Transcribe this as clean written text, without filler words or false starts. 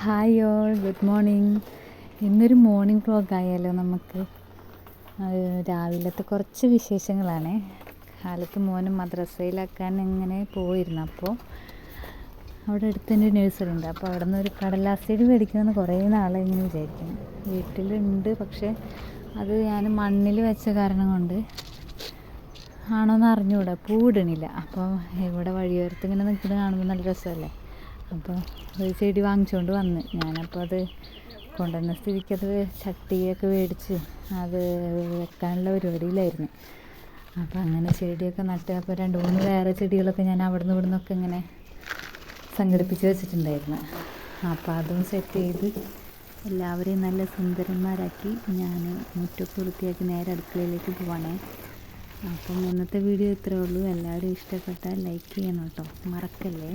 Hi all, good morning. ഇന്നൊരു morning vlog ആയാലോ നമുക്ക്. രാവിലത്തെ കുറച്ച് വിശേഷങ്ങളാണ്. കാലത്ത് മോനും മദ്രസയിലാക്കാൻ ഇങ്ങനെ പോയിരുന്നു. അപ്പോൾ അവിടെ അടുത്ത് തന്നെ ഒരു നഴ്സറി ഉണ്ട്. അപ്പോൾ അവിടെ നിന്ന് ഒരു കടലാസ് ചെടി മേടിക്കണമെന്ന് കുറേ നാളെ ഇങ്ങനെ വിചാരിക്കുന്നു. വീട്ടിലുണ്ട്, പക്ഷേ അത് ഞാൻ മണ്ണിൽ വെച്ച കാരണം കൊണ്ട് ആണോന്ന് അറിഞ്ഞുകൂടാ, പൂവിടണില്ല. അപ്പോൾ ഇവിടെ വഴിയോരത്ത് ഇങ്ങനെ നിൽക്കുന്നത് കാണുമ്പോൾ നല്ല രസമല്ലേ. അപ്പോൾ ഒരു ചെടി വാങ്ങിച്ചുകൊണ്ട് വന്ന് ഞാനപ്പോൾ അത് കൊണ്ടുവന്ന സ്ഥിതിക്ക് അത് ചട്ടിയൊക്കെ മേടിച്ച് അത് വെക്കാനുള്ള പരിപാടിയിലായിരുന്നു. അപ്പോൾ അങ്ങനെ ചെടിയൊക്കെ നട്ട്, അപ്പോൾ 2-3 വേറെ ചെടികളൊക്കെ ഞാൻ അവിടെ നിന്ന് ഇവിടെ നിന്നൊക്കെ ഇങ്ങനെ സംഘടിപ്പിച്ച് വെച്ചിട്ടുണ്ടായിരുന്നു. അപ്പോൾ അതും സെറ്റ് ചെയ്ത് എല്ലാവരെയും നല്ല സുന്ദരന്മാരാക്കി ഞാൻ മുറ്റൊക്കെ വൃത്തിയാക്കി നേരെ അടുക്കളയിലേക്ക് പോവാണേ. അപ്പം ഇന്നത്തെ വീഡിയോ ഇത്രയേ ഉള്ളൂ. എല്ലാവരും ഇഷ്ടപ്പെട്ടാൽ ലൈക്ക് ചെയ്യണം കേട്ടോ, മറക്കല്ലേ.